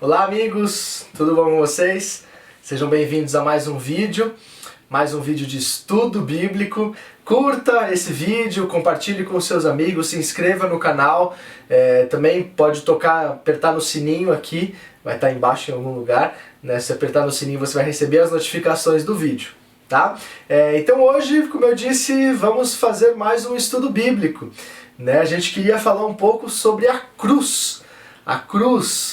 Olá amigos, tudo bom com vocês? Sejam bem-vindos a mais um vídeo de estudo bíblico. Curta esse vídeo, compartilhe com seus amigos, se inscreva no canal, também pode apertar no sininho aqui, vai estar embaixo em algum lugar, né? Se apertar no sininho você vai receber as notificações do vídeo, tá? Então hoje, como eu disse, vamos fazer mais um estudo bíblico, né? A gente queria falar um pouco sobre a cruz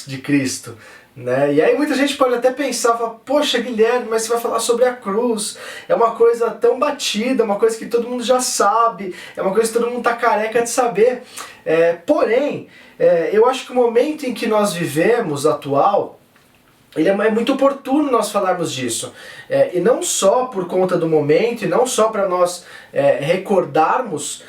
de Cristo, né? E aí muita gente pode até pensar, poxa Guilherme, mas você vai falar sobre a cruz, é uma coisa tão batida, uma coisa que todo mundo já sabe, é uma coisa que todo mundo está careca de saber. Porém, eu acho que o momento em que nós vivemos, atual, ele é muito oportuno nós falarmos disso, e não só por conta do momento, e não só para nós recordarmos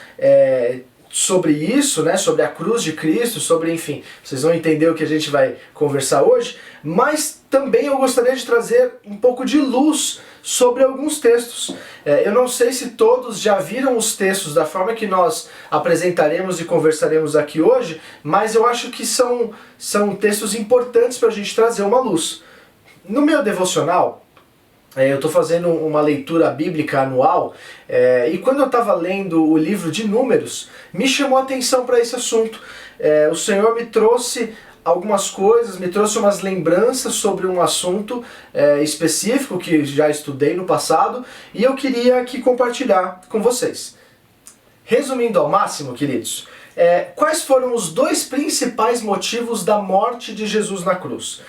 sobre isso, né, sobre a cruz de Cristo, sobre, enfim, vocês vão entender o que a gente vai conversar hoje, mas também eu gostaria de trazer um pouco de luz sobre alguns textos. Eu não sei se todos já viram os textos da forma que nós apresentaremos e conversaremos aqui hoje, mas eu acho que são textos importantes para a gente trazer uma luz. No meu devocional, eu estou fazendo uma leitura bíblica anual, e quando eu estava lendo o livro de Números, me chamou a atenção para esse assunto. O Senhor me trouxe algumas coisas, me trouxe umas lembranças sobre um assunto específico que já estudei no passado, e eu queria aqui compartilhar com vocês. Resumindo ao máximo, queridos, quais foram os dois principais motivos da morte de Jesus na cruz?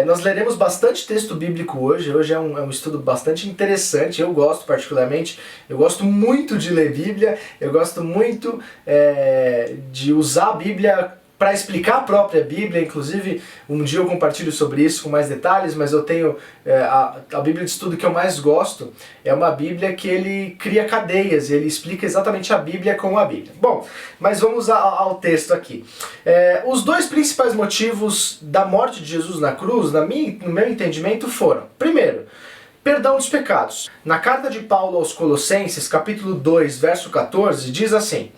Nós leremos bastante texto bíblico hoje é um estudo bastante interessante, eu gosto particularmente, eu gosto muito de ler Bíblia, eu gosto muito de usar a Bíblia para explicar a própria Bíblia, inclusive um dia eu compartilho sobre isso com mais detalhes, mas eu tenho a Bíblia de estudo que eu mais gosto, é uma Bíblia que ele cria cadeias, ele explica exatamente a Bíblia com a Bíblia. Bom, mas vamos ao texto aqui. Os dois principais motivos da morte de Jesus na cruz, no meu entendimento, foram: primeiro, perdão dos pecados. Na carta de Paulo aos Colossenses, capítulo 2, verso 14, diz assim: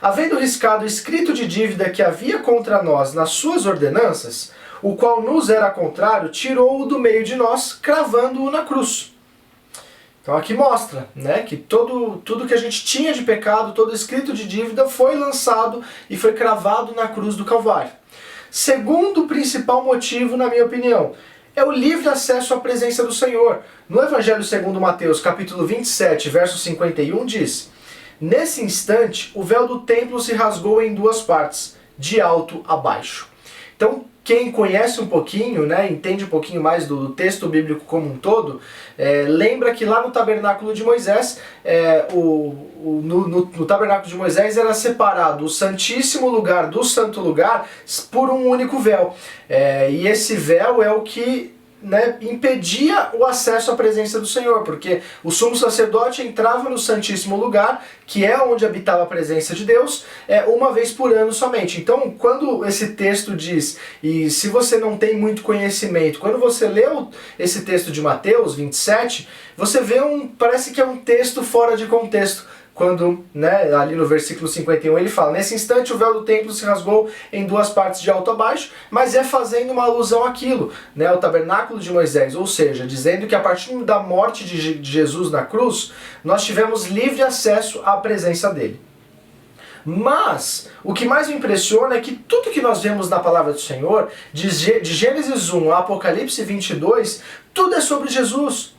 havendo riscado o escrito de dívida que havia contra nós nas suas ordenanças, o qual nos era contrário, tirou-o do meio de nós, cravando-o na cruz. Então aqui mostra, né, que tudo que a gente tinha de pecado, todo escrito de dívida foi lançado e foi cravado na cruz do Calvário. Segundo principal motivo, na minha opinião, é o livre acesso à presença do Senhor. No Evangelho segundo Mateus, capítulo 27, verso 51, diz: nesse instante, o véu do templo se rasgou em duas partes, de alto a baixo. Então, quem conhece um pouquinho, né, entende um pouquinho mais do texto bíblico como um todo, lembra que lá no tabernáculo de Moisés, no tabernáculo de Moisés era separado o santíssimo lugar do santo lugar por um único véu. E esse véu é o que, né, impedia o acesso à presença do Senhor, porque o sumo sacerdote entrava no santíssimo lugar, que é onde habitava a presença de Deus, uma vez por ano somente. Então, quando esse texto diz, e se você não tem muito conhecimento, quando você leu esse texto de Mateus 27, você vê parece que é um texto fora de contexto. Quando, né, ali no versículo 51 ele fala: nesse instante o véu do templo se rasgou em duas partes de alto a baixo, mas fazendo uma alusão àquilo, né, ao tabernáculo de Moisés, ou seja, dizendo que a partir da morte de Jesus na cruz, nós tivemos livre acesso à presença dele. Mas o que mais me impressiona é que tudo que nós vemos na palavra do Senhor, de Gênesis 1 a Apocalipse 22, tudo é sobre Jesus,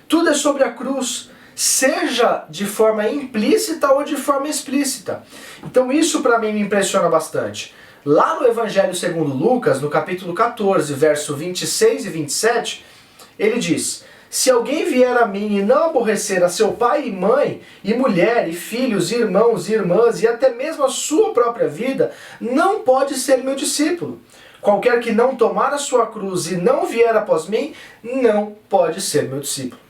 tudo é sobre a cruz, seja de forma implícita ou de forma explícita. Então isso para mim me impressiona bastante. Lá no Evangelho segundo Lucas, no capítulo 14, verso 26 e 27, ele diz: se alguém vier a mim e não aborrecer a seu pai e mãe, e mulher, e filhos, e irmãos, e irmãs, e até mesmo a sua própria vida, não pode ser meu discípulo. Qualquer que não tomar a sua cruz e não vier após mim, não pode ser meu discípulo.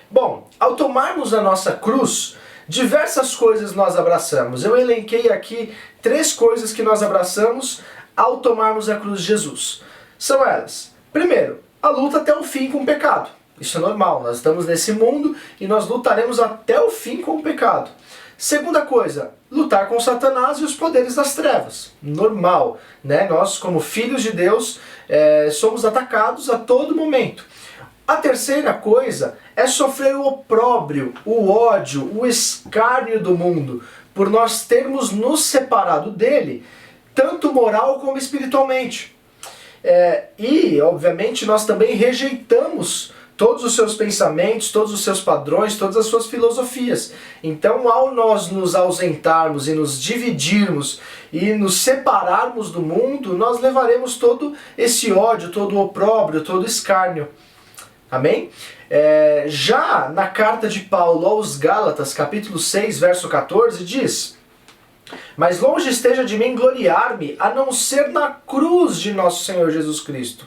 Bom, ao tomarmos a nossa cruz, diversas coisas nós abraçamos. Eu elenquei aqui 3 coisas que nós abraçamos ao tomarmos a cruz de Jesus. São elas: primeiro, a luta até o fim com o pecado. Isso é normal, nós estamos nesse mundo e nós lutaremos até o fim com o pecado. Segunda coisa, lutar com Satanás e os poderes das trevas. Normal, né? Nós, como filhos de Deus, somos atacados a todo momento. A terceira coisa é sofrer o opróbrio, o ódio, o escárnio do mundo, por nós termos nos separado dele, tanto moral como espiritualmente. E, obviamente, nós também rejeitamos todos os seus pensamentos, todos os seus padrões, todas as suas filosofias. Então, ao nós nos ausentarmos e nos dividirmos e nos separarmos do mundo, nós levaremos todo esse ódio, todo o opróbrio, todo o escárnio. Amém? Já na carta de Paulo aos Gálatas, capítulo 6, verso 14, diz: mas longe esteja de mim gloriar-me, a não ser na cruz de nosso Senhor Jesus Cristo,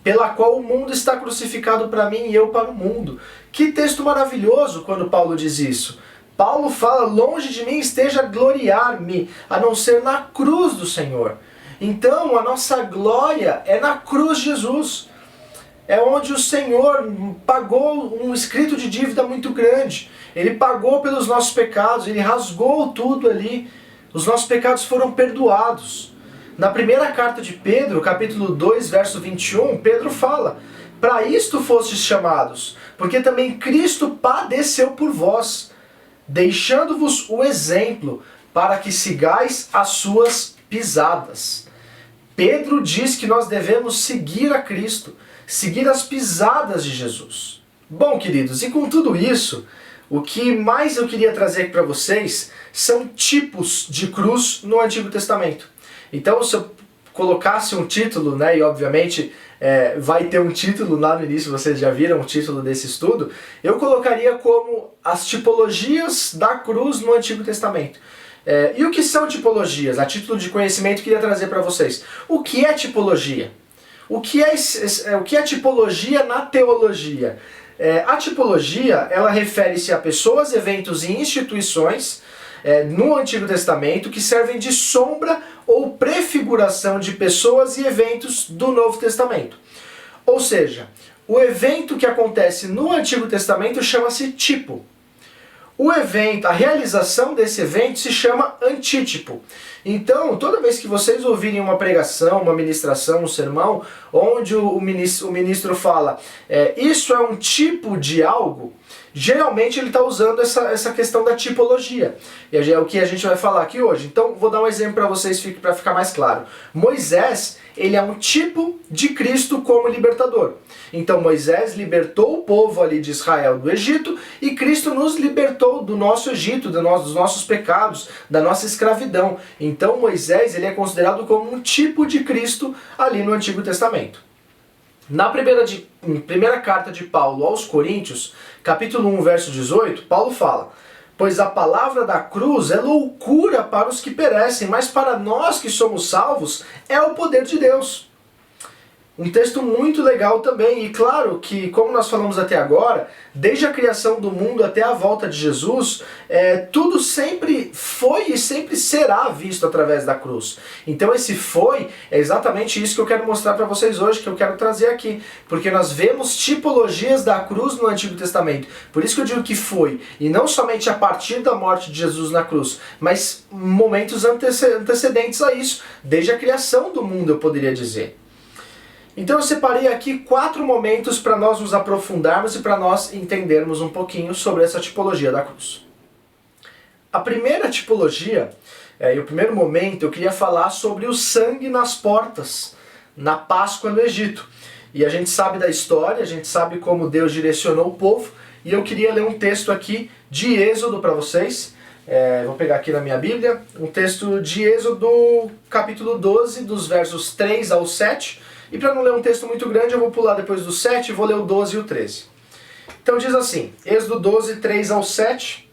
pela qual o mundo está crucificado para mim e eu para o mundo. Que texto maravilhoso quando Paulo diz isso. Paulo fala, longe de mim esteja gloriar-me, a não ser na cruz do Senhor. Então a nossa glória é na cruz de Jesus. É onde o Senhor pagou um escrito de dívida muito grande. Ele pagou pelos nossos pecados, Ele rasgou tudo ali. Os nossos pecados foram perdoados. Na primeira carta de Pedro, capítulo 2, verso 21, Pedro fala: para isto fostes chamados, porque também Cristo padeceu por vós, deixando-vos o exemplo, para que sigais as suas pisadas. Pedro diz que nós devemos seguir a Cristo, seguir as pisadas de Jesus. Bom, queridos, e com tudo isso, o que mais eu queria trazer aqui para vocês são tipos de cruz no Antigo Testamento. Então, se eu colocasse um título, né, e obviamente vai ter um título lá no início, vocês já viram o título desse estudo, eu colocaria como as tipologias da cruz no Antigo Testamento. E o que são tipologias? A título de conhecimento, eu queria trazer para vocês. O que é tipologia? O que é tipologia na teologia? A tipologia, ela refere-se a pessoas, eventos e instituições no Antigo Testamento que servem de sombra ou prefiguração de pessoas e eventos do Novo Testamento. Ou seja, o evento que acontece no Antigo Testamento chama-se tipo. O evento, a realização desse evento se chama antítipo. Então, toda vez que vocês ouvirem uma pregação, uma ministração, um sermão, onde o ministro fala, isso é um tipo de algo, geralmente ele está usando essa questão da tipologia. E é o que a gente vai falar aqui hoje. Então, vou dar um exemplo para vocês, para ficar mais claro. Moisés, ele é um tipo de Cristo como libertador. Então Moisés libertou o povo ali de Israel do Egito e Cristo nos libertou do nosso Egito, dos nossos pecados, da nossa escravidão. Então Moisés, ele é considerado como um tipo de Cristo ali no Antigo Testamento. Na primeira carta de Paulo aos Coríntios, capítulo 1, verso 18, Paulo fala: pois a palavra da cruz é loucura para os que perecem, mas para nós que somos salvos é o poder de Deus. Um texto muito legal também, e claro que, como nós falamos até agora, desde a criação do mundo até a volta de Jesus, tudo sempre foi e sempre será visto através da cruz. Então esse foi é exatamente isso que eu quero mostrar para vocês hoje, que eu quero trazer aqui, porque nós vemos tipologias da cruz no Antigo Testamento. Por isso que eu digo que foi, e não somente a partir da morte de Jesus na cruz, mas momentos antecedentes a isso, desde a criação do mundo, eu poderia dizer. Então eu separei aqui 4 momentos para nós nos aprofundarmos e para nós entendermos um pouquinho sobre essa tipologia da cruz. A primeira tipologia, e o primeiro momento, eu queria falar sobre o sangue nas portas, na Páscoa no Egito. E a gente sabe da história, a gente sabe como Deus direcionou o povo, e eu queria ler um texto aqui de Êxodo para vocês. Vou pegar aqui na minha Bíblia, um texto de Êxodo, capítulo 12, dos versos 3 ao 7. E para não ler um texto muito grande, eu vou pular depois do 7 e vou ler o 12 e o 13. Então diz assim, Êxodo 12, 3 ao 7.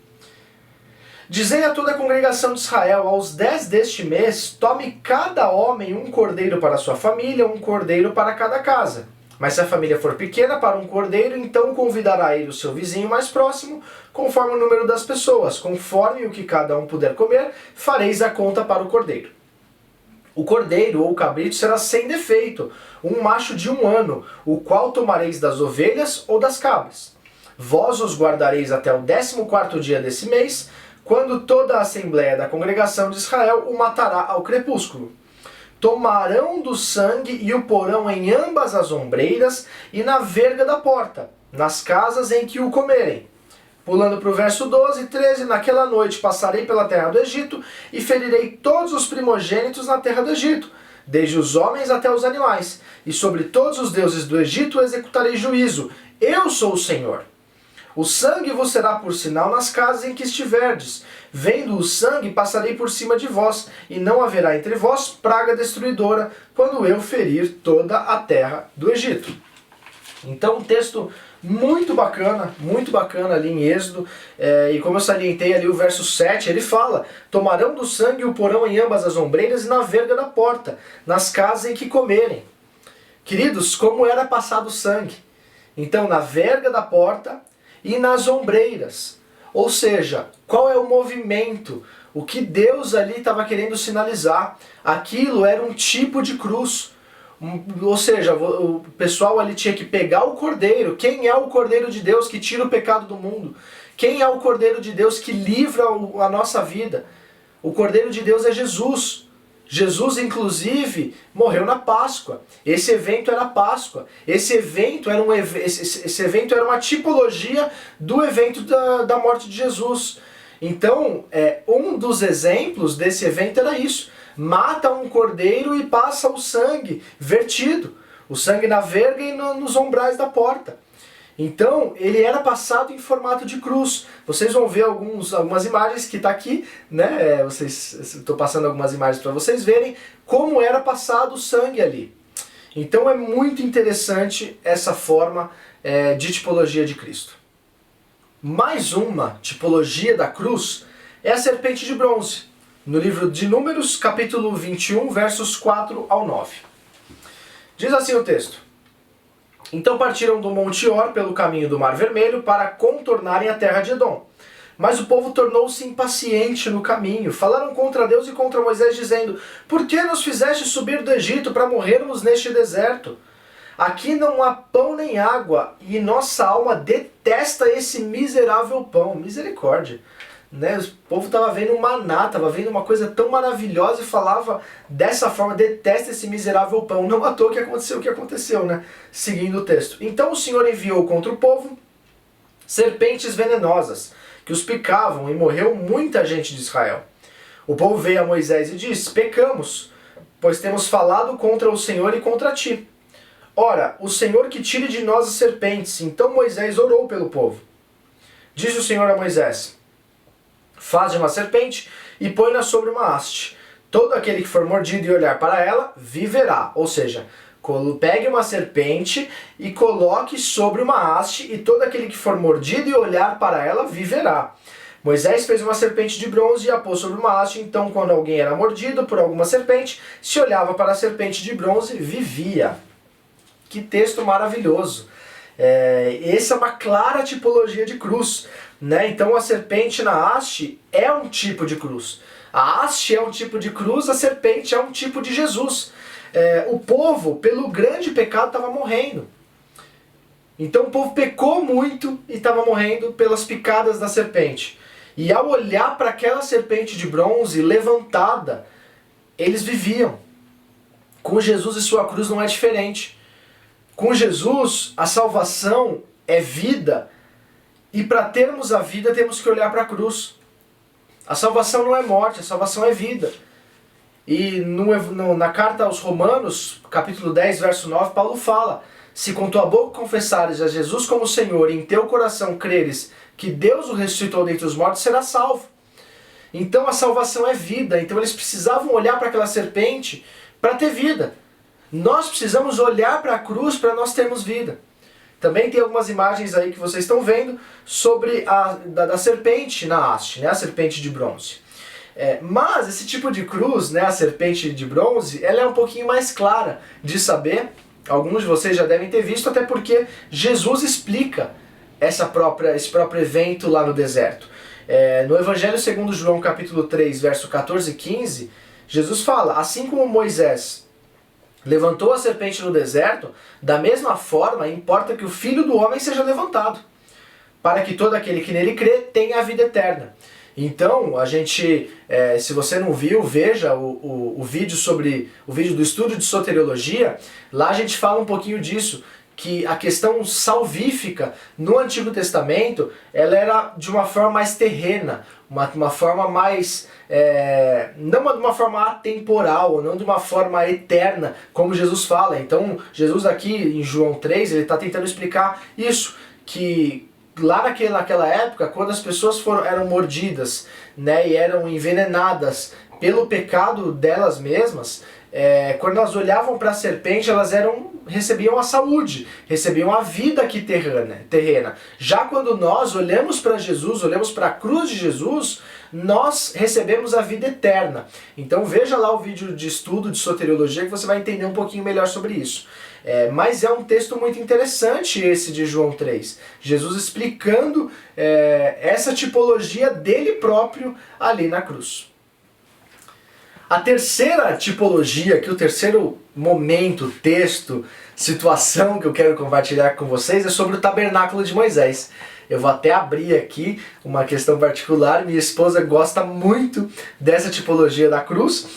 Dizei a toda a congregação de Israel, aos 10 deste mês, tome cada homem um cordeiro para a sua família, um cordeiro para cada casa. Mas se a família for pequena para um cordeiro, então convidará ele o seu vizinho mais próximo, conforme o número das pessoas, conforme o que cada um puder comer, fareis a conta para o cordeiro. O cordeiro ou o cabrito será sem defeito, um macho de 1 ano, o qual tomareis das ovelhas ou das cabras. Vós os guardareis até o 14º dia desse mês, quando toda a assembleia da congregação de Israel o matará ao crepúsculo. Tomarão do sangue e o porão em ambas as ombreiras e na verga da porta, nas casas em que o comerem. Pulando para o verso 12 e 13, naquela noite passarei pela terra do Egito e ferirei todos os primogênitos na terra do Egito, desde os homens até os animais, e sobre todos os deuses do Egito executarei juízo. Eu sou o Senhor. O sangue vos será por sinal nas casas em que estiverdes. Vendo o sangue, passarei por cima de vós, e não haverá entre vós praga destruidora, quando eu ferir toda a terra do Egito. Então, um texto muito bacana ali em Êxodo, e como eu salientei ali o verso 7, ele fala: tomarão do sangue e o porão em ambas as ombreiras e na verga da porta, nas casas em que comerem. Queridos, como era passado o sangue? Então, na verga da porta e nas ombreiras. Ou seja, qual é o movimento? O que Deus ali estava querendo sinalizar? Aquilo era um tipo de cruz. Ou seja, o pessoal ali tinha que pegar o Cordeiro. Quem é o Cordeiro de Deus que tira o pecado do mundo? Quem é o Cordeiro de Deus que livra a nossa vida? O Cordeiro de Deus é Jesus. Jesus, inclusive, morreu na Páscoa. Esse evento era a Páscoa. Esse evento era uma tipologia do evento da morte de Jesus. Então, um dos exemplos desse evento era isso. Mata um cordeiro e passa o sangue vertido. O sangue na verga e nos umbrais da porta. Então, ele era passado em formato de cruz. Vocês vão ver algumas imagens que está aqui, né? Estou passando algumas imagens para vocês verem como era passado o sangue ali. Então, é muito interessante essa forma de tipologia de Cristo. Mais uma tipologia da cruz é a serpente de bronze, no livro de Números, capítulo 21, versos 4 ao 9. Diz assim o texto: então partiram do Monte Or pelo caminho do Mar Vermelho para contornarem a terra de Edom. Mas o povo tornou-se impaciente no caminho. Falaram contra Deus e contra Moisés, dizendo: por que nos fizeste subir do Egito para morrermos neste deserto? Aqui não há pão nem água, e nossa alma detesta esse miserável pão. Misericórdia. Né? O povo estava vendo maná, estava vendo uma coisa tão maravilhosa e falava dessa forma: detesta esse miserável pão. Não à toa que aconteceu o que aconteceu, né? Seguindo o texto. Então o Senhor enviou contra o povo serpentes venenosas, que os picavam, e morreu muita gente de Israel. O povo veio a Moisés e disse: pecamos, pois temos falado contra o Senhor e contra ti. Ora, o Senhor que tire de nós as serpentes. Então Moisés orou pelo povo. Disse o Senhor a Moisés: faze uma serpente e põe-na sobre uma haste. Todo aquele que for mordido e olhar para ela, viverá. Ou seja, pegue uma serpente e coloque sobre uma haste, e todo aquele que for mordido e olhar para ela, viverá. Moisés fez uma serpente de bronze e a pôs sobre uma haste. Então, quando alguém era mordido por alguma serpente, se olhava para a serpente de bronze, vivia. Que texto maravilhoso! Essa é uma clara tipologia de cruz, né? Então a serpente na haste é um tipo de cruz. A haste é um tipo de cruz, a serpente é um tipo de Jesus. O povo, pelo grande pecado, estava morrendo. Então o povo pecou muito e estava morrendo pelas picadas da serpente. E ao olhar para aquela serpente de bronze levantada, eles viviam. Com Jesus e sua cruz não é diferente. Com Jesus, a salvação é vida, e para termos a vida temos que olhar para a cruz. A salvação não é morte, a salvação é vida. E na carta aos Romanos, capítulo 10, verso 9, Paulo fala: se com tua boca confessares a Jesus como Senhor e em teu coração creres que Deus o ressuscitou dentre os mortos, serás salvo. Então a salvação é vida, então eles precisavam olhar para aquela serpente para ter vida. Nós precisamos olhar para a cruz para nós termos vida. Também tem algumas imagens aí que vocês estão vendo sobre da serpente na haste, né? A serpente de bronze. Mas esse tipo de cruz, né, a serpente de bronze, ela é um pouquinho mais clara de saber. Alguns de vocês já devem ter visto, até porque Jesus explica esse próprio evento lá no deserto. No Evangelho segundo João, capítulo 3, verso 14 e 15, Jesus fala: assim como Moisés levantou a serpente no deserto, da mesma forma importa que o Filho do Homem seja levantado, para que todo aquele que nele crê tenha a vida eterna. Então, a gente, se você não viu, veja o vídeo o vídeo do estudo de soteriologia. Lá a gente fala um pouquinho disso, que a questão salvífica no Antigo Testamento, ela era de uma forma mais terrena, uma forma mais, não de uma forma atemporal, não de uma forma eterna, como Jesus fala. Então, Jesus aqui em João 3, ele está tentando explicar isso, que lá naquela época, quando as pessoas eram mordidas, né, e eram envenenadas pelo pecado delas mesmas, quando elas olhavam para a serpente, elas recebiam a saúde, recebiam a vida aqui terrena. Já quando nós olhamos para Jesus, olhamos para a cruz de Jesus, nós recebemos a vida eterna. Então veja lá o vídeo de estudo de soteriologia que você vai entender um pouquinho melhor sobre isso. Mas é um texto muito interessante esse de João 3. Jesus explicando essa tipologia dele próprio ali na cruz. A terceira tipologia, que o terceiro momento, texto, situação que eu quero compartilhar com vocês é sobre o tabernáculo de Moisés. Eu vou até abrir aqui uma questão particular. Minha esposa gosta muito dessa tipologia da cruz.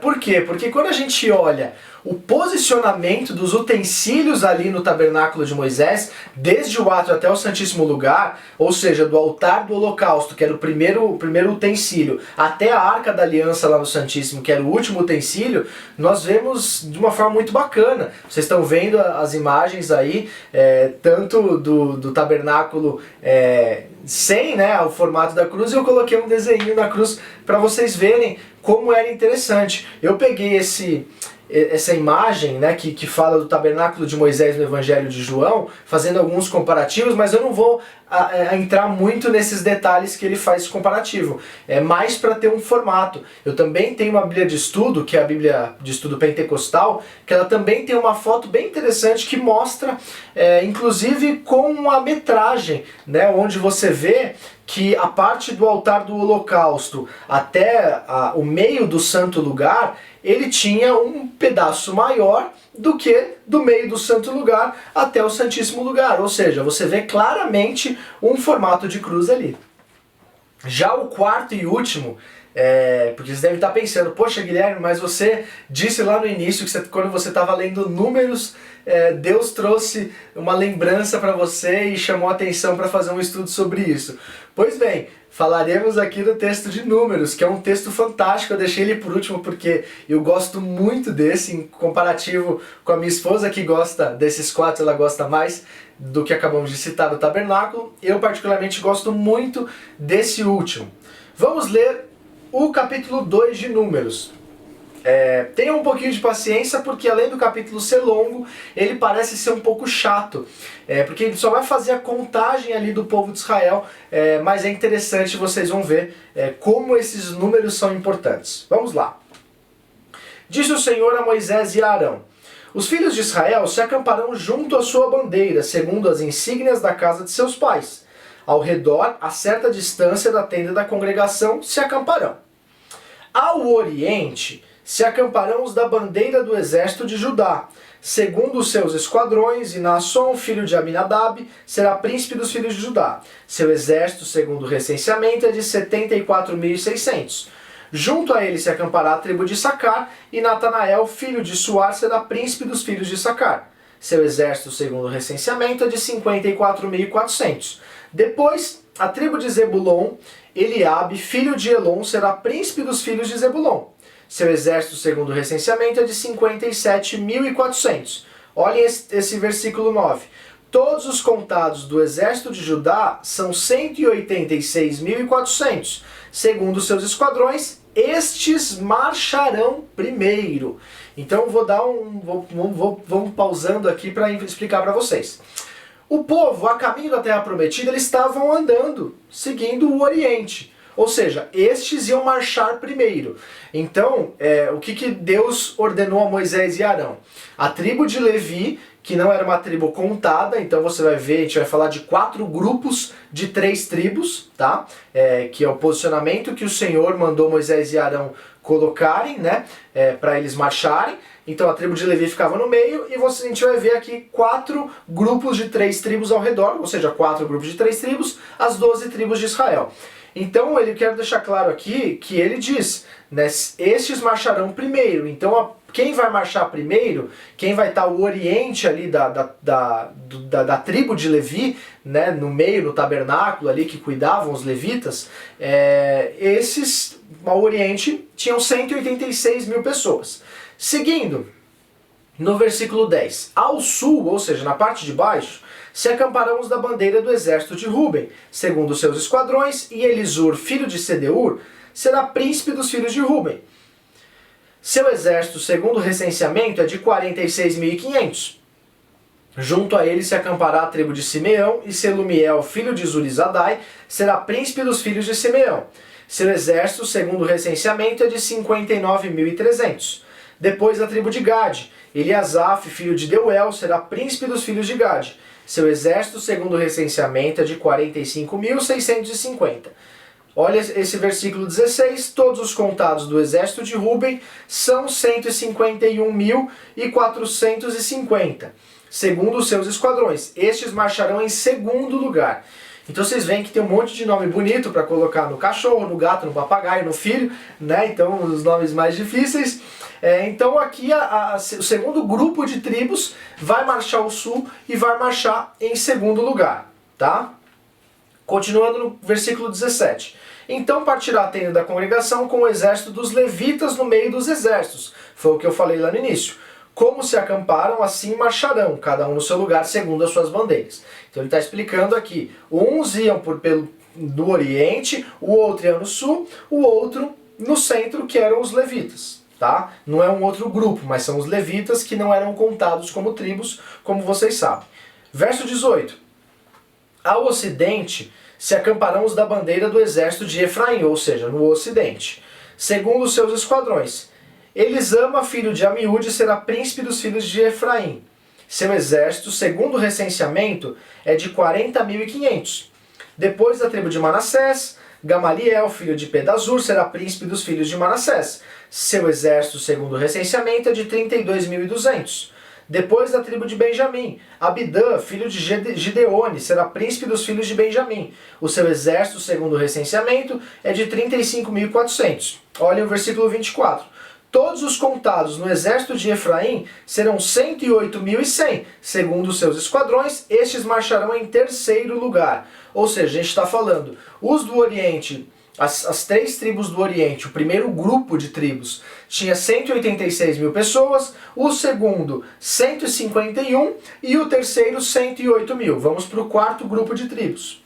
Por quê? Porque quando a gente olha o posicionamento dos utensílios ali no tabernáculo de Moisés, desde o átrio até o Santíssimo Lugar, ou seja, do altar do holocausto, que era o primeiro utensílio, até a Arca da Aliança lá no Santíssimo, que era o último utensílio, nós vemos de uma forma muito bacana. Vocês estão vendo as imagens aí, tanto do tabernáculo sem, né, o formato da cruz, e eu coloquei um desenho na cruz para vocês verem como era interessante. Eu peguei essa imagem, né, que fala do tabernáculo de Moisés no Evangelho de João, fazendo alguns comparativos, mas eu não vou entrar muito nesses detalhes que ele faz comparativo. É mais para ter um formato. Eu também tenho uma Bíblia de Estudo, que é a Bíblia de Estudo Pentecostal, que ela também tem uma foto bem interessante que mostra, inclusive com a metragem, né, onde você vê que a parte do altar do holocausto até o meio do santo lugar, ele tinha um pedaço maior do que do meio do santo lugar até o Santíssimo Lugar. Ou seja, você vê claramente um formato de cruz ali. Já o quarto e último, porque vocês devem estar pensando, poxa Guilherme, mas você disse lá no início que quando você estava lendo Números, Deus trouxe uma lembrança para você e chamou a atenção para fazer um estudo sobre isso. Pois bem, falaremos aqui do texto de Números, que é um texto fantástico. Eu deixei ele por último porque eu gosto muito desse, em comparativo com a minha esposa, que gosta desses quatro, ela gosta mais do que acabamos de citar do tabernáculo. Eu particularmente gosto muito desse último. Vamos ler o capítulo 2 de Números. Tenha um pouquinho de paciência, porque além do capítulo ser longo, ele parece ser um pouco chato, porque ele só vai fazer a contagem ali do povo de Israel, mas é interessante, vocês vão ver como esses números são importantes. Vamos lá. Disse o Senhor a Moisés e a Arão: os filhos de Israel se acamparão junto à sua bandeira, segundo as insígnias da casa de seus pais. Ao redor, a certa distância da tenda da congregação, se acamparão. Ao oriente se acamparão os da bandeira do exército de Judá, segundo os seus esquadrões, e Naasson, filho de Aminadab, será príncipe dos filhos de Judá. Seu exército, segundo o recenseamento, é de 74.600. Junto a ele se acampará a tribo de Issacar, e Natanael, filho de Suar, será príncipe dos filhos de Issacar. Seu exército, segundo o recenseamento, é de 54.400. Depois, a tribo de Zebulon, Eliabe, filho de Elon, será príncipe dos filhos de Zebulon. Seu exército, segundo o recenseamento, é de 57.400. Olhem esse versículo 9. Todos os contados do exército de Judá são 186.400. Segundo os seus esquadrões, estes marcharão primeiro. Então vamos pausando aqui para explicar para vocês. O povo, a caminho da Terra Prometida, eles estavam andando, seguindo o Oriente. Ou seja, estes iam marchar primeiro. Então, o que Deus ordenou a Moisés e Arão? A tribo de Levi, que não era uma tribo contada, então você vai ver, a gente vai falar de 4 grupos de 3 tribos, tá? Que é o posicionamento que o Senhor mandou Moisés e Arão colocarem, né? Para eles marcharem. Então a tribo de Levi ficava no meio, e a gente vai ver aqui 4 grupos de 3 tribos ao redor, ou seja, 4 grupos de 3 tribos, as 12 tribos de Israel. Então ele quer deixar claro aqui que ele diz, né, estes marcharão primeiro. Então quem vai marchar primeiro, quem vai estar o oriente ali da tribo de Levi, né, no meio, no tabernáculo ali que cuidavam os levitas, esses ao oriente tinham 186 mil pessoas. Seguindo, no versículo 10, ao sul, ou seja, na parte de baixo, se acamparão os da bandeira do exército de Ruben, segundo os seus esquadrões, e Elisur, filho de Sedeur, será príncipe dos filhos de Ruben. Seu exército, segundo o recenseamento, é de 46.500. Junto a ele se acampará a tribo de Simeão, e Selumiel, filho de Zurizadai, será príncipe dos filhos de Simeão. Seu exército, segundo o recenseamento, é de 59.300. Depois a tribo de Gade, Eliasaf, filho de Deuel, será príncipe dos filhos de Gade. Seu exército, segundo o recenseamento, é de 45.650. Olha esse versículo 16, todos os contados do exército de Ruben são 151.450, segundo os seus esquadrões. Estes marcharão em segundo lugar. Então vocês veem que tem um monte de nome bonito para colocar no cachorro, no gato, no papagaio, no filho, né? Então os nomes mais difíceis. Então aqui o segundo grupo de tribos vai marchar ao sul e vai marchar em segundo lugar, tá? Continuando no versículo 17. Então partirá a tenda da congregação com o exército dos levitas no meio dos exércitos. Foi o que eu falei lá no início. Como se acamparam, assim marcharão, cada um no seu lugar, segundo as suas bandeiras. Então ele está explicando aqui. Uns iam do oriente, o outro ia no sul, o outro no centro, que eram os levitas. Tá? Não é um outro grupo, mas são os levitas que não eram contados como tribos, como vocês sabem. Verso 18. Ao ocidente se acamparão os da bandeira do exército de Efraim, ou seja, no ocidente, segundo os seus esquadrões. Elisama, filho de Amiúde, será príncipe dos filhos de Efraim. Seu exército, segundo o recenseamento, é de 40.500. Depois da tribo de Manassés, Gamaliel, filho de Pedazur, será príncipe dos filhos de Manassés. Seu exército, segundo o recenseamento, é de 32.200. Depois da tribo de Benjamim, Abidã, filho de Gideone, será príncipe dos filhos de Benjamim. O seu exército, segundo o recenseamento, é de 35.400. Olhem o versículo 24. Todos os contados no exército de Efraim serão 108.100. Segundo os seus esquadrões, estes marcharão em terceiro lugar. Ou seja, a gente está falando, os do Oriente, as três tribos do Oriente, o primeiro grupo de tribos, tinha 186 mil pessoas, o segundo 151 e o terceiro 108 mil. Vamos para o quarto grupo de tribos.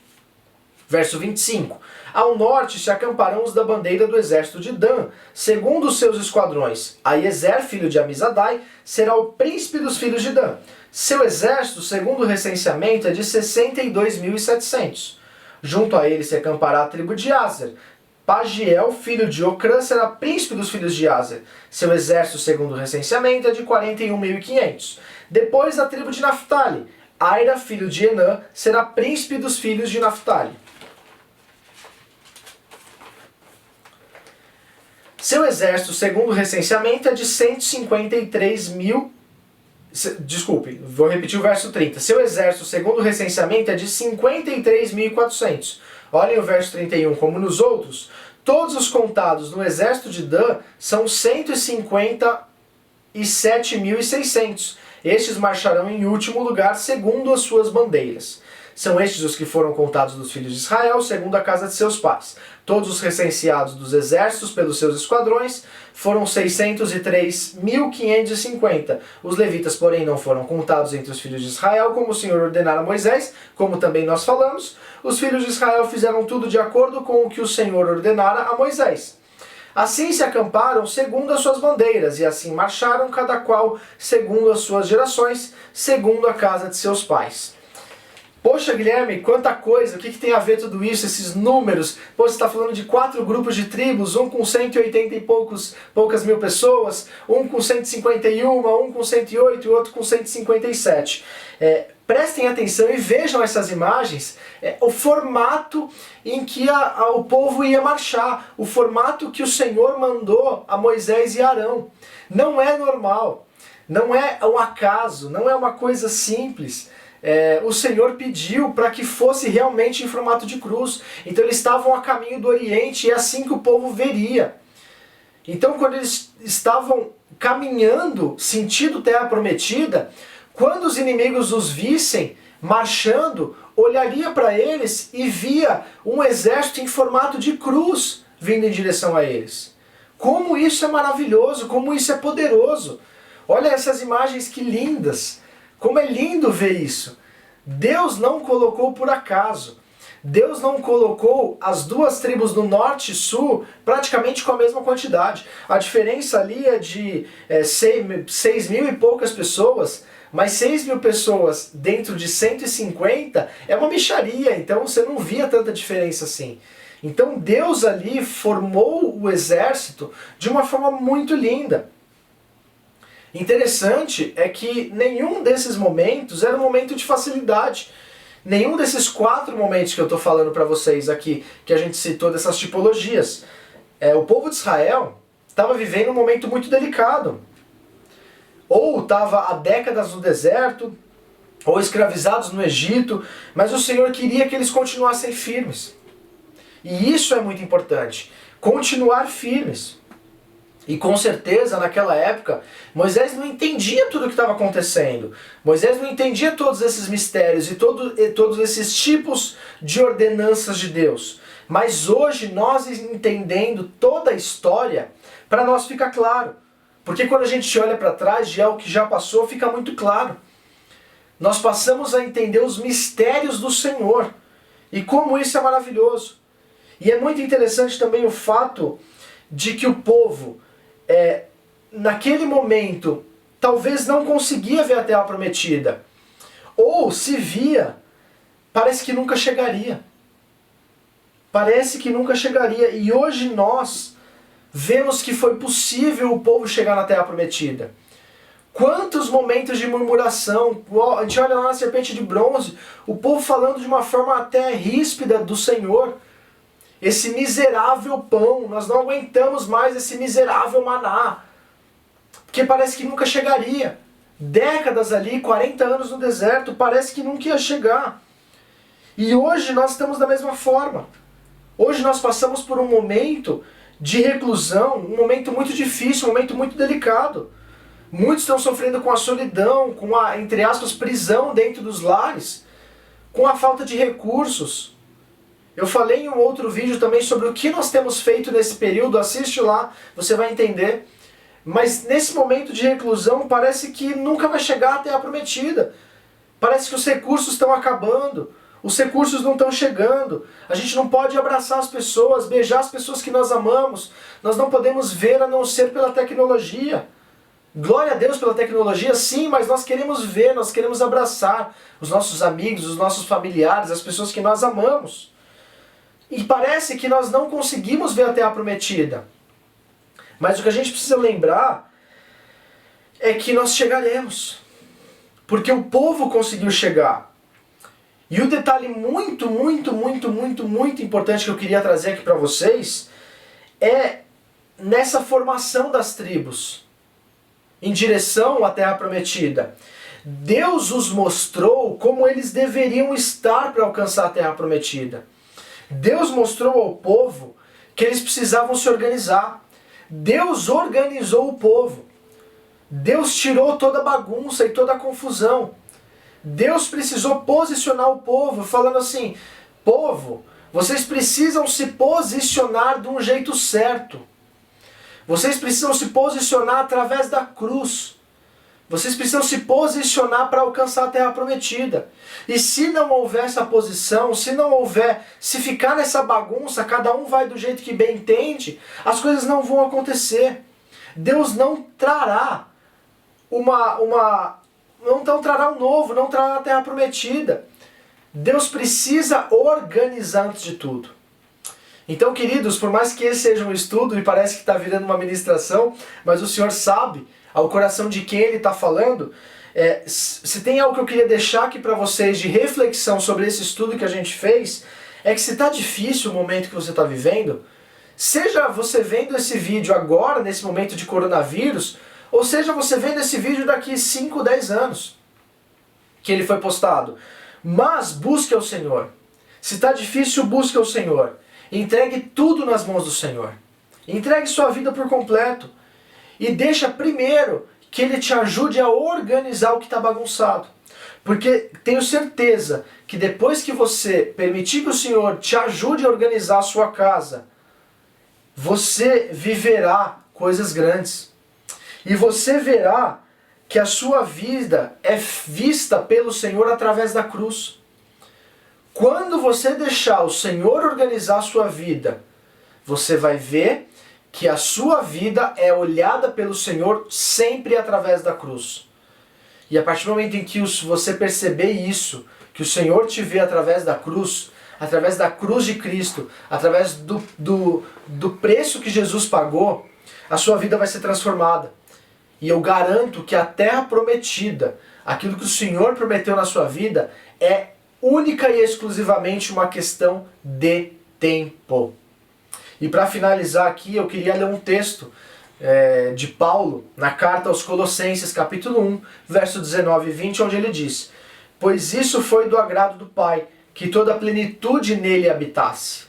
Verso 25. Ao norte se acamparão os da bandeira do exército de Dan, segundo os seus esquadrões. Aiezer, filho de Amizadai, será o príncipe dos filhos de Dan. Seu exército, segundo o recenseamento, é de 62.700. Junto a ele se acampará a tribo de Aser. Pagiel, filho de Ocrã, será príncipe dos filhos de Aser. Seu exército, segundo o recenseamento, é de 41.500. Depois a tribo de Naphtali. Aira, filho de Enã, será príncipe dos filhos de Naphtali. Seu exército, segundo o recenseamento, é de 153 mil... Desculpe, vou repetir o verso 30. Seu exército, segundo o recenseamento, é de 53.400. Olhem o verso 31. Como nos outros, todos os contados no exército de Dan são 157.600. Estes marcharão em último lugar, segundo as suas bandeiras. São estes os que foram contados dos filhos de Israel, segundo a casa de seus pais. Todos os recenseados dos exércitos pelos seus esquadrões foram 603.550. Os levitas, porém, não foram contados entre os filhos de Israel, como o Senhor ordenara a Moisés, como também nós falamos. Os filhos de Israel fizeram tudo de acordo com o que o Senhor ordenara a Moisés. Assim se acamparam segundo as suas bandeiras, e assim marcharam cada qual segundo as suas gerações, segundo a casa de seus pais. Poxa, Guilherme, quanta coisa, o que tem a ver tudo isso, esses números? Pô, você está falando de 4 grupos de tribos, um com 180 e poucas mil pessoas, um com 151, um com 108 e outro com 157. Prestem atenção e vejam essas imagens, o formato em que o povo ia marchar, o formato que o Senhor mandou a Moisés e Arão. Não é normal, não é um acaso, não é uma coisa simples. o Senhor pediu para que fosse realmente em formato de cruz. Então eles estavam a caminho do Oriente e é assim que o povo veria. Então quando eles estavam caminhando sentido Terra Prometida, quando os inimigos os vissem marchando, olharia para eles e via um exército em formato de cruz vindo em direção a eles. Como isso é maravilhoso, como isso é poderoso. Olha essas imagens que lindas. Como é lindo ver isso. Deus não colocou por acaso. Deus não colocou as duas tribos do norte e sul praticamente com a mesma quantidade. A diferença ali é de 6 mil e poucas pessoas, mas 6 mil pessoas dentro de 150 é uma mixaria, então você não via tanta diferença assim. Então Deus ali formou o exército de uma forma muito linda. Interessante é que nenhum desses momentos era um momento de facilidade. Nenhum desses 4 momentos que eu estou falando para vocês aqui, que a gente citou dessas tipologias, o povo de Israel estava vivendo um momento muito delicado. Ou estava há décadas no deserto, ou escravizados no Egito, mas o Senhor queria que eles continuassem firmes. E isso é muito importante, continuar firmes. E com certeza, naquela época, Moisés não entendia tudo o que estava acontecendo. Moisés não entendia todos esses mistérios e todos esses tipos de ordenanças de Deus. Mas hoje, nós entendendo toda a história, para nós fica claro. Porque quando a gente olha para trás de algo que já passou, fica muito claro. Nós passamos a entender os mistérios do Senhor. E como isso é maravilhoso. E é muito interessante também o fato de que o povo, naquele momento, talvez não conseguia ver a Terra Prometida. Ou, se via, parece que nunca chegaria. Parece que nunca chegaria. E hoje nós vemos que foi possível o povo chegar na Terra Prometida. Quantos momentos de murmuração. A gente olha lá na serpente de bronze, o povo falando de uma forma até ríspida do Senhor. Esse miserável pão, nós não aguentamos mais esse miserável maná. Porque parece que nunca chegaria. Décadas ali, 40 anos no deserto, parece que nunca ia chegar. E hoje nós estamos da mesma forma. Hoje nós passamos por um momento de reclusão, um momento muito difícil, um momento muito delicado. Muitos estão sofrendo com a solidão, com a, entre aspas, prisão dentro dos lares, com a falta de recursos. Eu falei em um outro vídeo também sobre o que nós temos feito nesse período, assiste lá, você vai entender. Mas nesse momento de reclusão parece que nunca vai chegar à Terra Prometida. Parece que os recursos estão acabando, os recursos não estão chegando. A gente não pode abraçar as pessoas, beijar as pessoas que nós amamos. Nós não podemos ver a não ser pela tecnologia. Glória a Deus pela tecnologia, sim, mas nós queremos ver, nós queremos abraçar os nossos amigos, os nossos familiares, as pessoas que nós amamos. E parece que nós não conseguimos ver a Terra Prometida. Mas o que a gente precisa lembrar é que nós chegaremos. Porque o povo conseguiu chegar. E o detalhe muito importante que eu queria trazer aqui para vocês é nessa formação das tribos em direção à Terra Prometida. Deus os mostrou como eles deveriam estar para alcançar a Terra Prometida. Deus mostrou ao povo que eles precisavam se organizar. Deus organizou o povo. Deus tirou toda a bagunça e toda a confusão. Deus precisou posicionar o povo, falando assim: povo, vocês precisam se posicionar de um jeito certo. Vocês precisam se posicionar através da cruz. Vocês precisam se posicionar para alcançar a Terra Prometida. E se não houver essa posição, se ficar nessa bagunça, cada um vai do jeito que bem entende, as coisas não vão acontecer. Deus não trará não trará um novo, não trará a Terra Prometida. Deus precisa organizar antes de tudo. Então, queridos, por mais que esse seja um estudo e parece que está virando uma ministração, mas o Senhor sabe ao coração de quem Ele está falando, se tem algo que eu queria deixar aqui para vocês de reflexão sobre esse estudo que a gente fez, é que se está difícil o momento que você está vivendo, seja você vendo esse vídeo agora, nesse momento de coronavírus, ou seja você vendo esse vídeo daqui 5, 10 anos. que ele foi postado. Mas busque ao Senhor. Se está difícil, busque ao Senhor. Entregue tudo nas mãos do Senhor. Entregue sua vida por completo. E deixa primeiro que Ele te ajude a organizar o que está bagunçado. Porque tenho certeza que depois que você permitir que o Senhor te ajude a organizar a sua casa, você viverá coisas grandes. E você verá que a sua vida é vista pelo Senhor através da cruz. Quando você deixar o Senhor organizar a sua vida, você vai ver que a sua vida é olhada pelo Senhor sempre através da cruz. E a partir do momento em que você perceber isso, que o Senhor te vê através da cruz de Cristo, através do preço que Jesus pagou, a sua vida vai ser transformada. E eu garanto que a terra prometida, aquilo que o Senhor prometeu na sua vida, é única e exclusivamente uma questão de tempo. E para finalizar aqui, eu queria ler um texto de Paulo, na carta aos Colossenses, capítulo 1, verso 19 e 20, onde ele diz: pois isso foi do agrado do Pai, que toda a plenitude nele habitasse.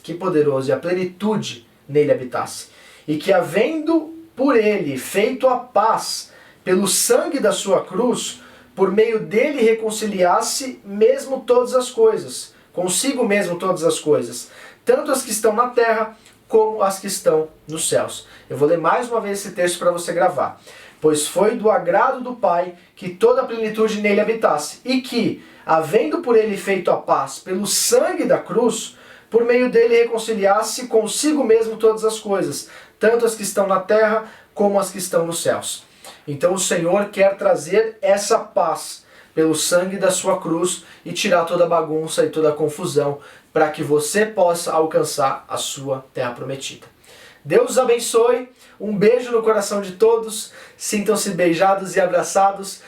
Que poderoso! E a plenitude nele habitasse. E que, havendo por ele feito a paz pelo sangue da sua cruz, por meio dele reconciliasse mesmo todas as coisas, consigo mesmo todas as coisas, tanto as que estão na terra como as que estão nos céus. Eu vou ler mais uma vez esse texto para você gravar. Pois foi do agrado do Pai que toda a plenitude nele habitasse, e que, havendo por ele feito a paz pelo sangue da cruz, por meio dele reconciliasse consigo mesmo todas as coisas, tanto as que estão na terra como as que estão nos céus. Então o Senhor quer trazer essa paz pelo sangue da sua cruz e tirar toda a bagunça e toda a confusão para que você possa alcançar a sua terra prometida. Deus os abençoe, um beijo no coração de todos, sintam-se beijados e abraçados,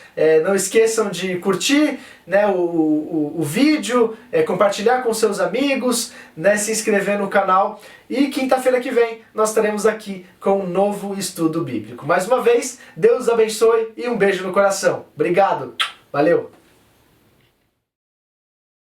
não esqueçam de curtir, né, o vídeo, compartilhar com seus amigos, né, se inscrever no canal, e quinta-feira que vem nós estaremos aqui com um novo estudo bíblico. Mais uma vez, Deus os abençoe e um beijo no coração. Obrigado, valeu!